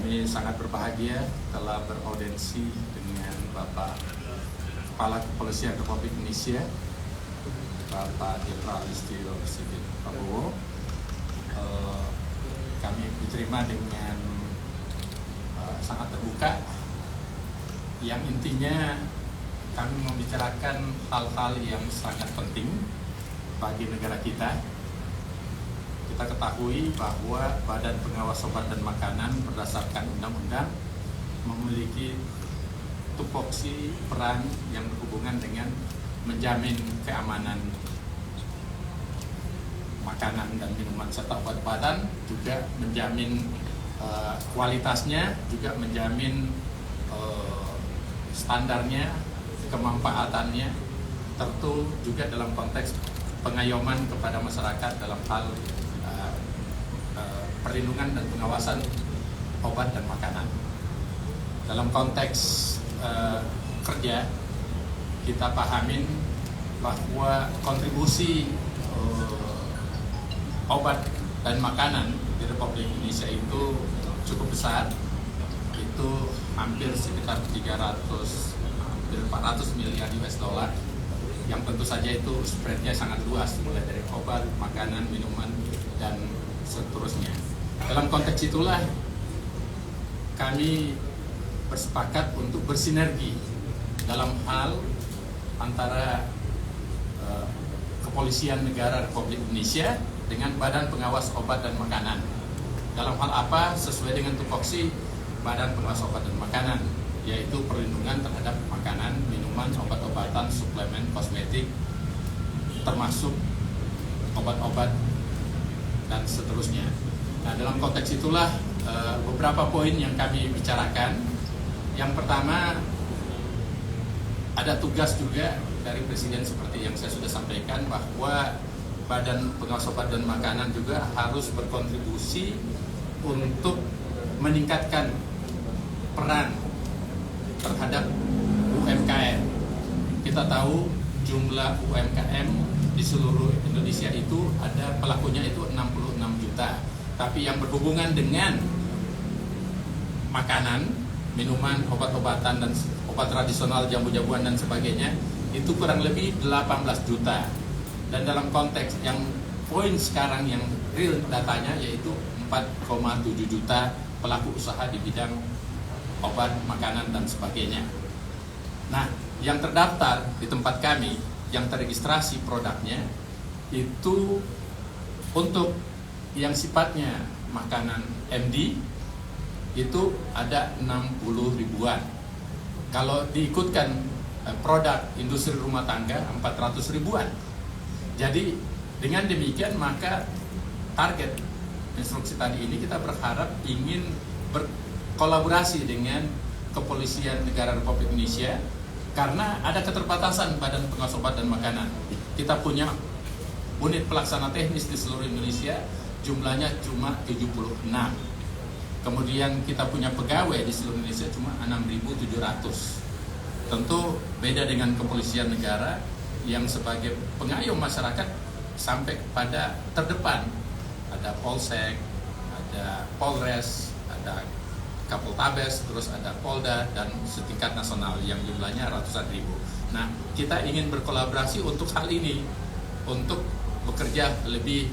Kami sangat berbahagia telah beraudensi dengan Bapak Kepala Kepolisian Republik Indonesia, Bapak Jenderal Listio Sigit Prabowo. Kami diterima dengan sangat terbuka, yang intinya kami membicarakan hal-hal yang sangat penting bagi negara kita. Kita ketahui bahwa Badan Pengawas Obat dan Makanan berdasarkan undang-undang memiliki tupoksi peran yang berhubungan dengan menjamin keamanan makanan dan minuman serta obat-obatan, juga menjamin kualitasnya, juga menjamin standarnya, kemanfaatannya, tentu juga dalam konteks pengayoman kepada masyarakat dalam hal perlindungan dan pengawasan obat dan makanan. Dalam konteks kerja, kita pahamin bahwa kontribusi obat dan makanan di Republik Indonesia itu cukup besar. Itu hampir sekitar 400 miliar US dollar, yang tentu saja itu spreadnya sangat luas, mulai dari obat, makanan, minuman, dan seterusnya. Dalam konteks itulah kami bersepakat untuk bersinergi dalam hal antara Kepolisian Negara Republik Indonesia dengan Badan Pengawas Obat dan Makanan. Dalam hal apa? Sesuai dengan tupoksi Badan Pengawas Obat dan Makanan, yaitu perlindungan terhadap makanan, minuman, obat-obatan, suplemen, kosmetik, termasuk obat-obat dan seterusnya. Nah, dalam konteks itulah beberapa poin yang kami bicarakan. Yang pertama, ada tugas juga dari Presiden seperti yang saya sudah sampaikan, bahwa Badan Pengawas Obat dan Makanan juga harus berkontribusi untuk meningkatkan peran terhadap UMKM. Kita tahu jumlah UMKM di seluruh Indonesia itu ada pelakunya itu 66 juta. Tapi yang berhubungan dengan makanan, minuman, obat-obatan, dan obat tradisional, jamu-jamuan dan sebagainya itu kurang lebih 18 juta. Dan dalam konteks yang poin sekarang yang real datanya yaitu 4,7 juta pelaku usaha di bidang obat, makanan, dan sebagainya. Nah, yang terdaftar di tempat kami, yang terregistrasi produknya, itu untuk yang sifatnya makanan MD, itu ada 60 ribuan. Kalau diikutkan produk industri rumah tangga, 400 ribuan. Jadi, dengan demikian maka target instruksi tadi ini kita berharap ingin berkolaborasi dengan Kepolisian Negara Republik Indonesia, karena ada keterbatasan Badan Pengawas Obat dan Makanan. Kita punya unit pelaksana teknis di seluruh Indonesia, jumlahnya cuma 76. Kemudian kita punya pegawai di seluruh Indonesia cuma 6.700. Tentu beda dengan Kepolisian Negara yang sebagai pengayom masyarakat sampai pada terdepan. Ada Polsek, ada Polres, ada Kapoltabes, terus ada Polda, dan setingkat nasional yang jumlahnya ratusan ribu. Nah, kita ingin berkolaborasi untuk hal ini, untuk bekerja lebih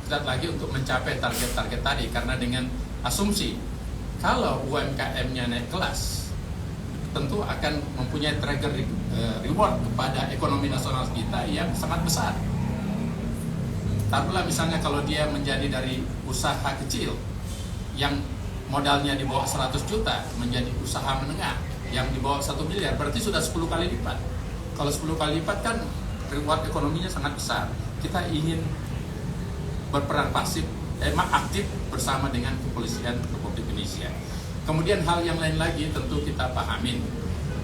ketat lagi untuk mencapai target-target tadi, karena dengan asumsi kalau UMKM-nya naik kelas, tentu akan mempunyai trigger reward kepada ekonomi nasional kita yang sangat besar. Taruhlah misalnya kalau dia menjadi dari usaha kecil yang modalnya di bawah 100 juta menjadi usaha menengah yang di bawah 1 miliar, berarti sudah 10 kali lipat. Kalau 10 kali lipat kan reward ekonominya sangat besar. Kita ingin berperan aktif bersama dengan Kepolisian Republik Indonesia. Kemudian hal yang lain lagi tentu kita pahamin.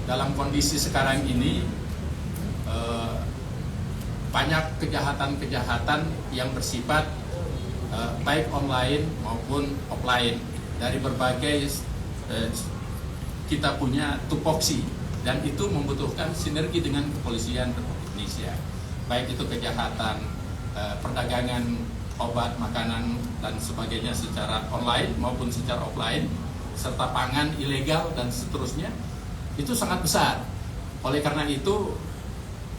Dalam kondisi sekarang ini banyak kejahatan-kejahatan yang bersifat baik online maupun offline. Dari berbagai kita punya tupoksi, dan itu membutuhkan sinergi dengan Kepolisian Republik Indonesia. Baik itu kejahatan perdagangan obat, makanan, dan sebagainya secara online maupun secara offline, serta pangan ilegal dan seterusnya itu sangat besar. Oleh karena itu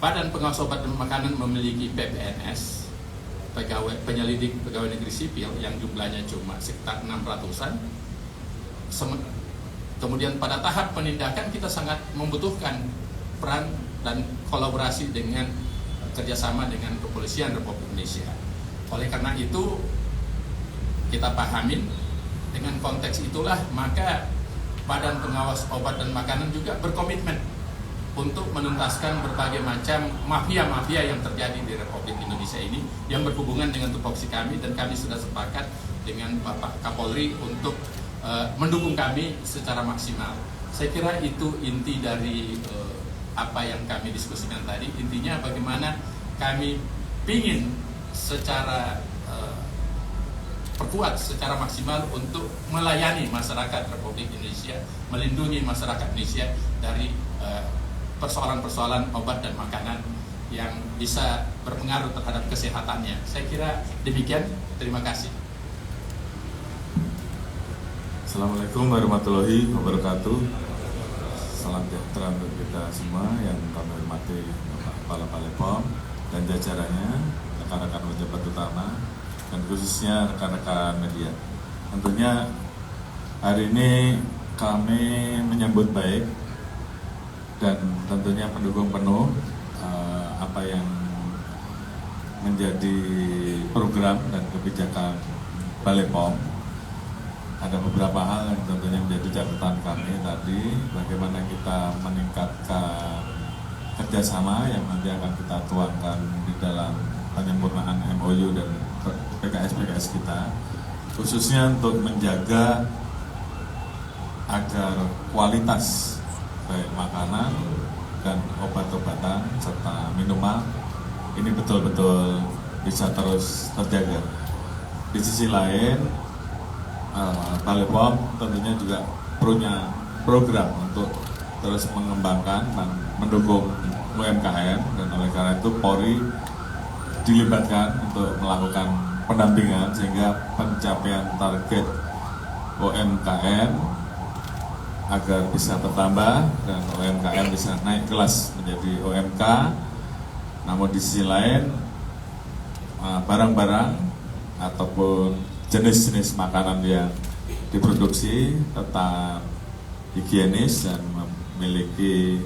Badan Pengawas Obat dan Makanan memiliki PPNS, penyelidik pegawai negeri sipil yang jumlahnya cuma sekitar 600-an. Kemudian pada tahap penindakan kita sangat membutuhkan peran dan kolaborasi dengan kerjasama dengan Kepolisian Republik Indonesia. Oleh karena itu kita pahamin dengan konteks itulah maka Badan Pengawas Obat dan Makanan juga berkomitmen untuk menuntaskan berbagai macam mafia-mafia yang terjadi di Republik Indonesia ini yang berhubungan dengan tupoksi kami, dan kami sudah sepakat dengan Bapak Kapolri untuk mendukung kami secara maksimal. Saya kira itu inti dari apa yang kami diskusikan tadi. Intinya bagaimana kami ingin secara perkuat secara maksimal untuk melayani masyarakat Republik Indonesia, melindungi masyarakat Indonesia dari persoalan-persoalan obat dan makanan yang bisa berpengaruh terhadap kesehatannya. Saya kira demikian. Terima kasih. Assalamualaikum warahmatullahi wabarakatuh. Salam sejahtera untuk kita semua yang kami hormati Bapak Kepala Balepom dan jajarannya, rekan-rekan pejabat utama, dan khususnya rekan-rekan media. Tentunya hari ini kami menyambut baik dan tentunya pendukung penuh apa yang menjadi program dan kebijakan Balepom. Ada beberapa hal yang tentunya menjadi catatan kami tadi, bagaimana kita meningkatkan kerjasama yang nanti akan kita tuangkan di dalam penyempurnaan MOU dan PKS-PKS kita, khususnya untuk menjaga agar kualitas baik makanan dan obat-obatan serta minuman ini betul-betul bisa terus terjaga. Di sisi lain, Balepom tentunya juga punya program untuk terus mengembangkan dan mendukung UMKM, dan oleh karena itu Polri dilibatkan untuk melakukan pendampingan sehingga pencapaian target UMKM agar bisa bertambah dan UMKM bisa naik kelas menjadi UMK. Namun di sisi lain barang-barang ataupun jenis-jenis makanan yang diproduksi tetap higienis dan memiliki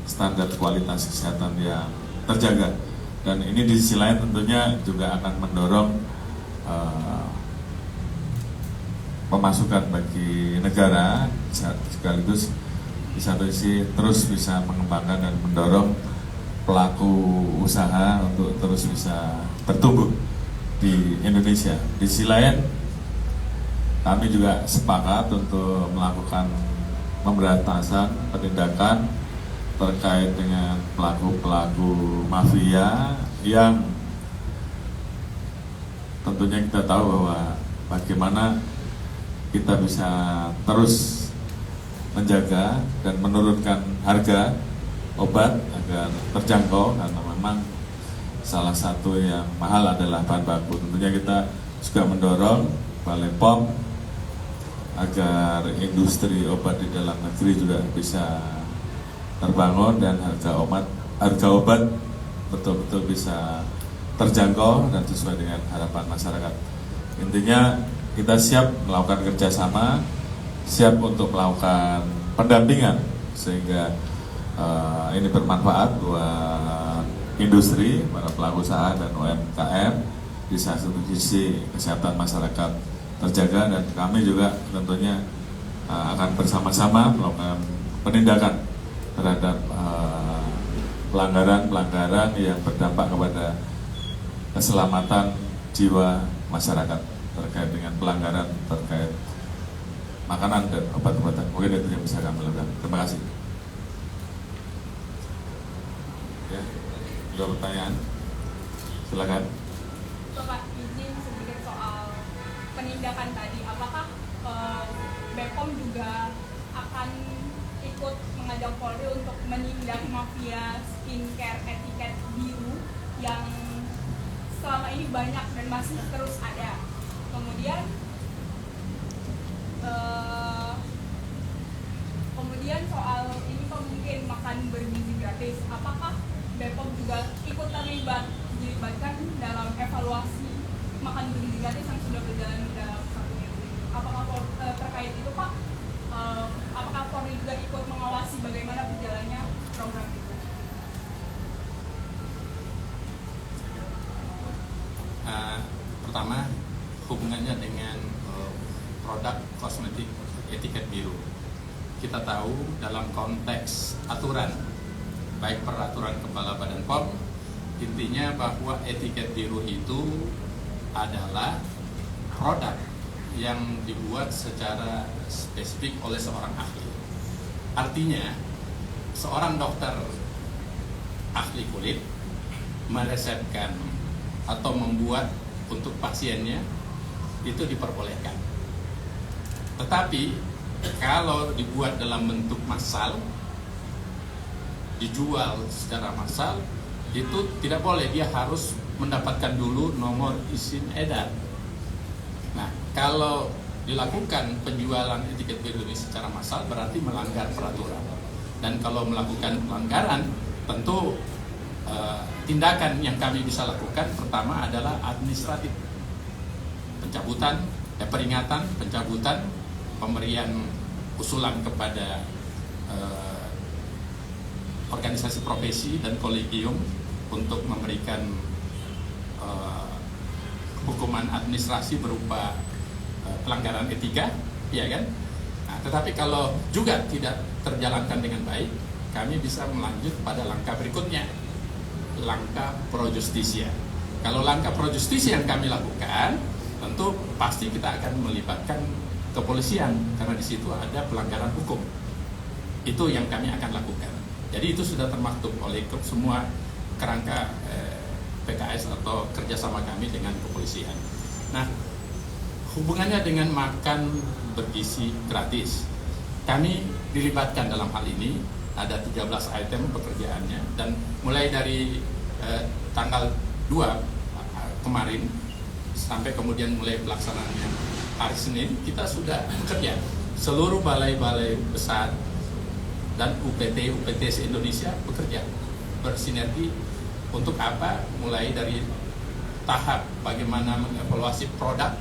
standar kualitas kesehatan yang terjaga. Dan ini di sisi lain tentunya juga akan mendorong pemasukan bagi negara, sekaligus di satu sisi terus bisa mengembangkan dan mendorong pelaku usaha untuk terus bisa bertumbuh di Indonesia. Di sisi lain, kami juga sepakat untuk melakukan pemberantasan, penindakan terkait dengan pelaku-pelaku mafia yang tentunya kita tahu bahwa bagaimana kita bisa terus menjaga dan menurunkan harga obat agar terjangkau, karena memang salah satu yang mahal adalah bahan baku. Tentunya kita juga mendorong Balepom agar industri obat di dalam negeri juga bisa terbangun dan harga obat betul-betul bisa terjangkau dan sesuai dengan harapan masyarakat. Intinya kita siap melakukan kerjasama, siap untuk melakukan pendampingan sehingga ini bermanfaat buat industri, para pelaku usaha dan UMKM. Di satu sisi kesehatan masyarakat terjaga, dan kami juga tentunya akan bersama-sama melakukan penindakan terhadap pelanggaran-pelanggaran yang berdampak kepada keselamatan jiwa masyarakat terkait dengan pelanggaran terkait makanan dan obat-obatan. Mungkin itu yang bisa kami lakukan. Terima kasih. Ya, ada pertanyaan? Silakan. Bapak izin sedikit soal penindakan tadi. Apakah BPOM juga akan ikut mengajak Polri untuk menindak mafia skincare etiket biru yang selama ini banyak dan masih terus ada? Kemudian dengan produk kosmetik etiket biru. Kita tahu dalam konteks aturan, baik peraturan Kepala Badan POM, intinya bahwa etiket biru itu adalah produk yang dibuat secara spesifik oleh seorang ahli. Artinya, seorang dokter ahli kulit meresepkan atau membuat untuk pasiennya itu diperbolehkan. Tetapi kalau dibuat dalam bentuk massal, dijual secara massal, itu tidak boleh, dia harus mendapatkan dulu nomor izin edar. Nah, kalau dilakukan penjualan etiket biru ini secara massal berarti melanggar peraturan. Dan kalau melakukan pelanggaran, tentu tindakan yang kami bisa lakukan pertama adalah administratif. Pencabutan, peringatan, pencabutan, pemberian usulan kepada organisasi profesi dan kolegium untuk memberikan hukuman administrasi berupa pelanggaran etika, ya kan? Nah, tetapi kalau juga tidak terjalankan dengan baik, kami bisa melanjut pada langkah berikutnya, langkah pro justisia. Kalau langkah pro justisia yang kami lakukan, tentu pasti kita akan melibatkan kepolisian karena di situ ada pelanggaran hukum. Itu yang kami akan lakukan. Jadi itu sudah termaktub oleh semua kerangka PKS atau kerjasama kami dengan kepolisian. Nah, hubungannya dengan makan bergizi gratis, kami dilibatkan dalam hal ini. Ada 13 item pekerjaannya dan mulai dari tanggal 2 kemarin sampai kemudian mulai pelaksanaannya hari Senin, kita sudah bekerja. Seluruh balai-balai besar dan UPT se-Indonesia bekerja bersinergi untuk apa? Mulai dari tahap bagaimana mengevaluasi produk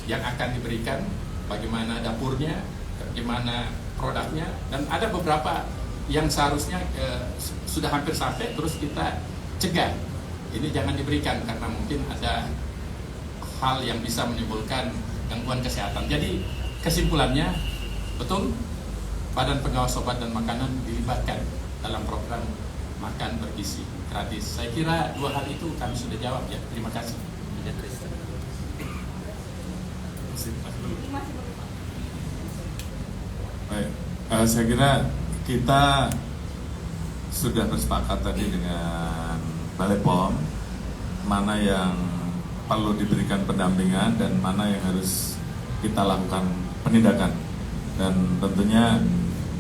yang akan diberikan, bagaimana dapurnya, bagaimana produknya, dan ada beberapa yang seharusnya sudah hampir sampai, terus kita cegah. Ini jangan diberikan karena mungkin ada hal yang bisa menimbulkan gangguan kesehatan. Jadi kesimpulannya, betul Badan Pengawas Obat dan Makanan dilibatkan dalam program makan bergizi gratis. Saya kira 2 hal itu kami sudah jawab ya. Terima kasih. Baik, saya kira kita sudah bersepakat tadi dengan Balai POM mana yang perlu diberikan pendampingan dan mana yang harus kita lakukan penindakan, dan tentunya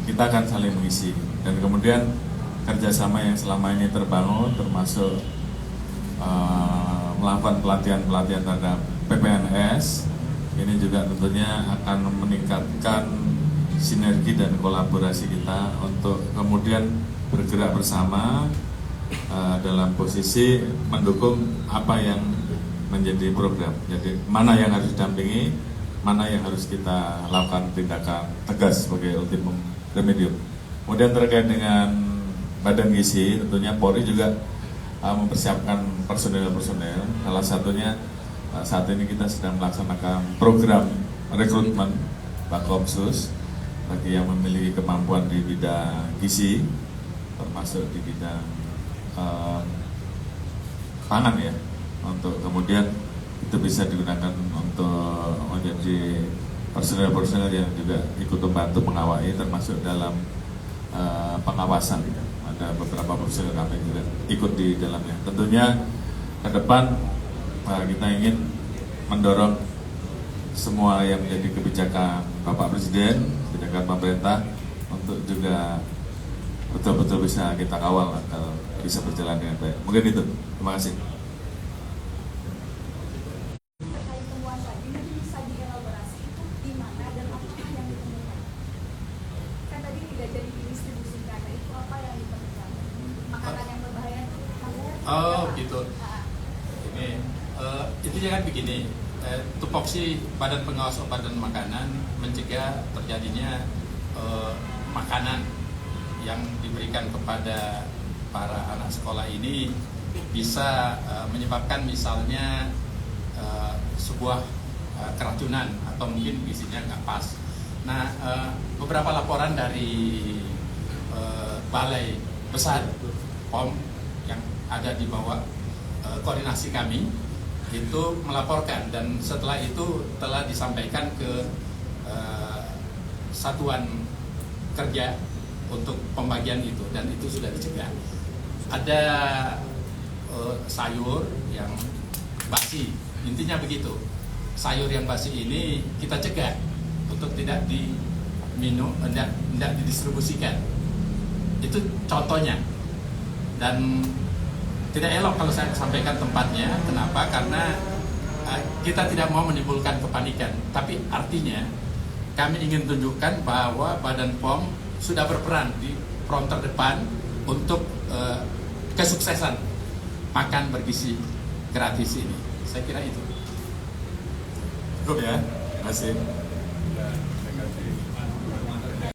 kita akan saling mengisi, dan kemudian kerjasama yang selama ini terbangun termasuk melakukan pelatihan-pelatihan terhadap PPNS ini juga tentunya akan meningkatkan sinergi dan kolaborasi kita untuk kemudian bergerak bersama dalam posisi mendukung apa yang menjadi program. Jadi mana yang harus didampingi, mana yang harus kita lakukan tindakan tegas sebagai ultimum remedium. Kemudian terkait dengan Badan Gizi, tentunya Polri juga mempersiapkan personel-personel. Salah satunya saat ini kita sedang melaksanakan program rekrutmen Bakomsus bagi yang memiliki kemampuan di bidang gizi, termasuk di bidang pangan ya, untuk kemudian itu bisa digunakan untuk menjadi personel-personel yang juga ikut membantu mengawasi, termasuk dalam pengawasan. Ada beberapa personel kami juga ikut di dalamnya. Tentunya ke depan kita ingin mendorong semua yang menjadi kebijakan Bapak Presiden, kebijakan pemerintah untuk juga betul-betul bisa kita kawal agar bisa berjalan dengan baik. Mungkin itu. Terima kasih. Terkait temuan tadi, mungkin bisa dielaborasi itu di mana dan apakah yang ditemukan? Kan tadi tidak jadi didistribusikan, nah itu apa yang ditemukan? Makanan yang berbahaya itu Oh gitu. Ini itu jangan begini. Tupoksi Badan Pengawas Obat dan Makanan mencegah terjadinya makanan yang diberikan kepada para anak sekolah ini bisa menyebabkan misalnya sebuah keracunan atau mungkin gizinya nggak pas. Nah, beberapa laporan dari Balai Besar POM yang ada di bawah koordinasi kami itu melaporkan, dan setelah itu telah disampaikan ke satuan kerja untuk pembagian itu, dan itu sudah dicegah. Ada sayur yang basi, intinya begitu. Sayur yang basi ini kita cegah untuk tidak diminum, tidak didistribusikan. Itu contohnya. Dan tidak elok kalau saya sampaikan tempatnya. Kenapa? Karena kita tidak mau menimbulkan kepanikan. Tapi artinya kami ingin tunjukkan bahwa Badan POM sudah berperan di front terdepan untuk kesuksesan makan bergizi gratis ini. Saya kira itu. Cukup ya, terima kasih.